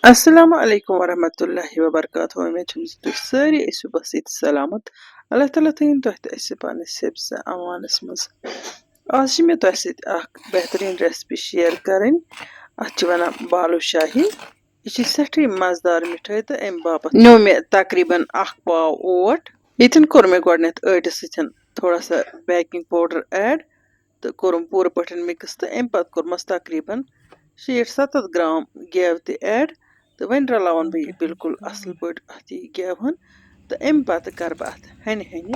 Assalamu alaikum warahmatullahi wabarakatuh. Ummid tuh sari isu basit salamat. Allah Taala tain tuh esse panis sebsa amanas mas. आज मैं तो ऐसे बेहतरीन recipe share करें अच्छी बना बालू शाही ये सठी मजदार मिठाई तो अम बापत नो मे तकरीबन अख पाव ओट यन कोर मे गडनेथ अटिस सतन थोड़ा सा बेकिंग पाउडर ऐड तो कोरम पूरा पठन मिक्स तो अम पत कोरमस तकरीबन 60-70 ग्राम गेव ते ऐड तो वन रलावन बह बिल्कुल असल पे अत गेव हन तो अम पत कर बह अत हन हन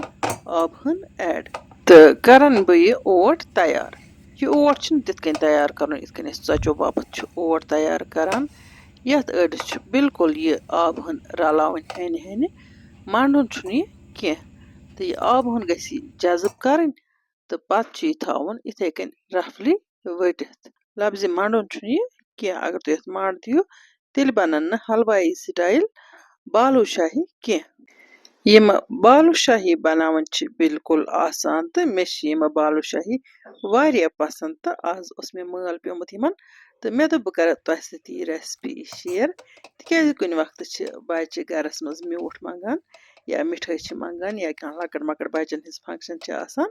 आब हन ऐड तो करन बह यह ओट तैयार यह ओट तिथ तैयार कर षचो बापत ओट तैयार करान यथ अड़िस बिल्कुल यह आब हन रलावन हन हन मंडुन यह कह तो यह आब हन गि जजब कर तो पत यह थवन इथे कन रफली वटित लफ्ज मंडुन यह कह अगर तुम यथ मंड दियो तेल बनन हलवाई स्टाइल बालू शाही कह यम बालू शाही बनावन बिल्कुल आसान तो मे बालू शाही वारिया पसंद तो आज उस मे माल प्योमुत यमन तो मे दोप बह कर तुह सत यह रेसिपी शेयर तिकाज कुन वक्त बच्चे गरस मज म्यूट मंगान या मिठाई मंगान या कह लकट मकट बच्चन हिंस फंक्शन आसान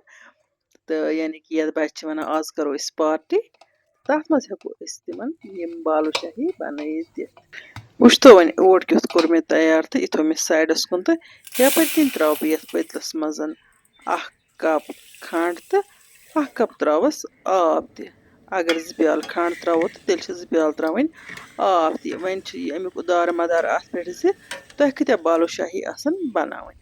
तो यानी कि यह बच्चे वन आज करो इस पार्टी तथ मज हेको तिमन यम बालू शाही बनयित दिथ वुचतो वन ओट कित कोर मे तैयार तो यह थो मे साइडस कुन तो यपर कन त्रो बह यथ पतलस मज अख कप खंड तो अख कप त्रवस आब त अगर ज प्याल खंड त्रो तो तेल ज प्याल त्रवन आब त वन अमुक दार मदार अत पे ज तुह कत बालू शाही आसन बनावन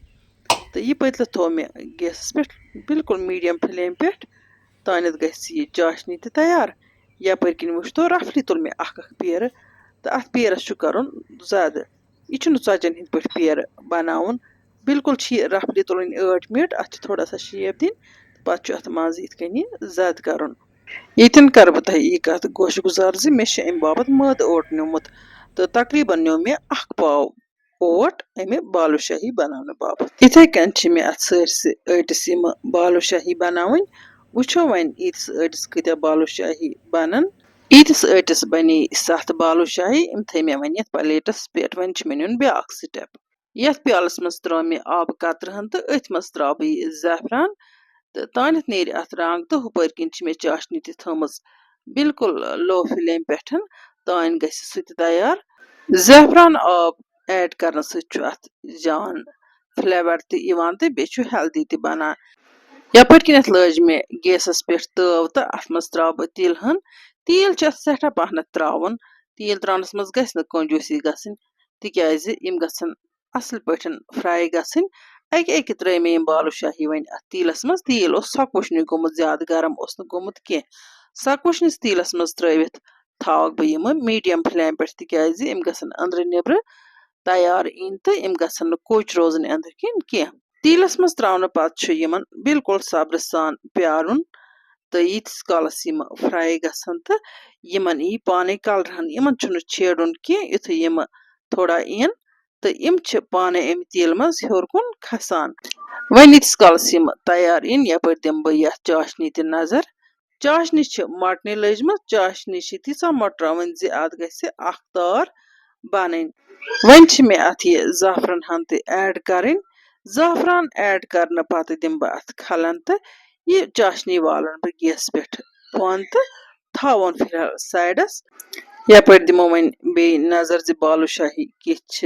तो यह पतल थो मे गैस पे बिल्कुल मीडियम फ्लेम पे तानत गह चाशनी तो तैयार यपर कन वुचतो रफली तुल मे अख पेर तो अत पेरस कर ज्यादा यह षचन हिंद पे पेर बनावन बिल्कुल रफली तुलन 8 मिनट अत थोड़ा सा शेप दिन पत अत मज ये जद कर यन कर बह तुह यह कत गोश गुजार ज मे अम बापत मद ओट न्योमुत तो तकरीबन न्यो मे अख पाव ओट अमे बालू शाही बनाने बापत इथे कन मे अत सरसे अटिस बालू शाही बनावन वुचो वन ईतिस अटिस कत बालू शाही बनन ईतिस अटिस बने 7 बालू शाही यम थे मे वन प्लेटस पे वन मे नुन ब्याक स्टेप यथ प्यालस मज त्रो मे आब कतरहन तो अथ मज त्रा बह ज़ैफरान तो तानत नेर अत रंग तो हुपर कन मे चाशनी ति थमज बिल्कुल लो फ्लेम पे तान गि सह तैयार ज़ैफरान आब ऐड कर अत जान फ्लेवर तो बे हेल्दी त बनान यपर कन लज मे गैसस पे तव तो अत मज त्रा बह तिल हन तिल सठा पहन त्रावन तिल त्रानस मज गि कंजूसी गसन तिकाज यम गसन असल पे फ्राई गसन अकि त्रे मे बालू शाही वन तिलस मज तिल सकुशन गोमुत ज्यादा गरम गोमुत कह सकुशनस तिलस मज त्रित थवक बह यम मीडियम फ्लेम पे तिकाज यम गसन अंदर नेबर तैयार इन तो यम गसन कोच रोजन अंदर कन कह तिलस मज त्रावन पत यमन बिल्कुल सब्र सान प्यारुन तो यीतिस कालस यम फ्राई गसन तो यमन यी पाने कलर यमन छेड़न कह युथ यम थोड़ा इन तो यम पाने अम तेल मज हेर कुन खसान वन यीतिस कालस यम तैयार इन यपर दिम बह यथ चाशनी त नजर चाशनी मटने लजम चाशनी तीसा मटरावन ज अत गि अख तार बन वन मे अत यह ज़ाफरन हन त ऐड कर ज़ाफरान ऐड कर पत दिम बह अत खलन तो यह चाशनी वालन बह गैस पे बन तो थवन फिलहाल साइडस यपर दिमो वन बे नजर ज बालू शाही किथ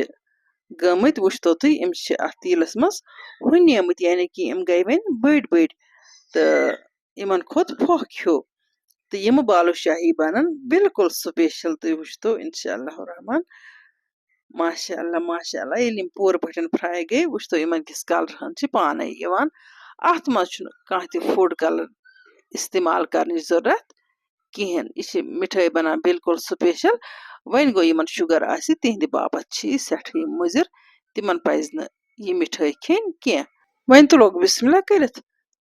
गमत वुचतो तुम यम अत तिलस मज हुनियमत यानी कि यम गई वन बड़ बड़ तो यमन खोत फोख हूँ तो यम बालू शाही बनन बिल्कुल स्पेशल तुम वुचतो इंशाअल्लाह रहमान माशाअल्लाह माशाअल्लाह ये पूर पे फ्राई गई वुचतो यमन किस कलर पाने अत मज कह फूड कलर इस्तेमाल कर जरूरत कहें यह मिठाई बनान बिल्कुल स्पेशल वन गो यमन शुगर तिहद बापत सठी मुजर तिमन पज यह मिठाई खेन कह वन तुलोग बिस्मिल्लाह कर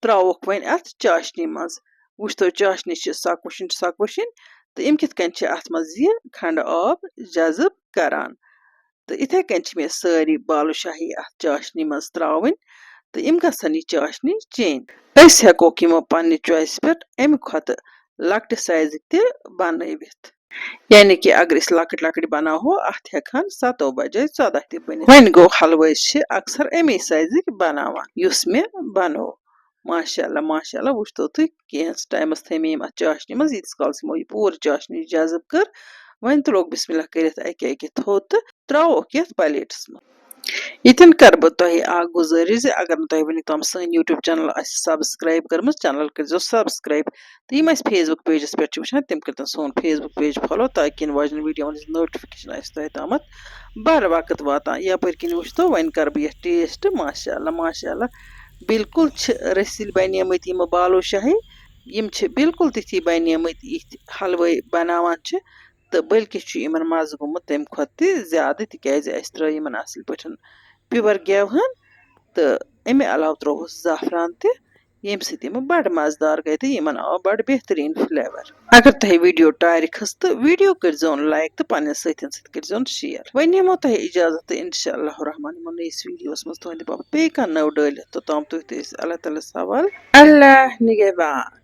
त्रोक वन अत चाशनी मज वुचतो चाशनी सकुशन सकुशन तो यम कित अत मज यह खंड आब जजब करान तो इथे कन मे सारी बालू शाही अत चाशनी मज त्रावन तो यम गसन यह चाशनी चेंज हेकोक यमो पन्ने चॉइस पे अमि खोत लकट साइज त बनवित। यानी कि अगर इस लकट लकट बनावो अत हेकान 7 बजे 14 तक बनित वन गो हलवाई अक्सर अमे साइज बनावान युस मे बनो माशाअल्लाह माशाअल्लाह वुचतो तुह कैंस टाइमस थे मे अत चाशनी मज यीतिस कालस यमो यह पूर चाशनी जज़ब कर वन तुलोग बिस्मिल्लाह करित अके अके थोत तो त्रोवोक यथ प्लेट्स मज इतन कर बह तुह अ गुजारिश अगर तुह वन तम सन यूट्यूब चैनल सब्सक्राइब कर्म चैनल कर सब्सक्राइब तो यम फेसबुक पेजस पे वुचान तम कर सोन फेसबुक पेज फॉलो ताकि इन वाजन वीडियो नोटिफिकेशन तुह तम बर वक्त वातान यपर किन वुचतो वन कर बह टेस्ट माशाअल्लाह माशाअल्लाह बिल्कुल रसिल बनेमत यम बालो शाही यम बिल्कुल तिथि बनेमत इत हलवाई बनावान तो बल्कि इन मज गोमुत तम खुद ज्यादा तिकाज त्रो इन असल पे प्योर गेवहन तो अमे अलाव त्रोहस ज़ाफ़रान यम सत बड़ मज़ेदार गई तो इन आव बड़ बेहतरीन फ्लेवर अगर तुह वीडियो टार खस तो वीडियो कर लाइक तो पन सतन कर शेयर वन निमो तुह इजाजत तो इंशाअल्लाह रहमान यमो नईस वीडियोस मज तुंद बाप पे कह नव डालित तो तम तुह अल्लाह ताला सवाल अल्लाह निगहबान।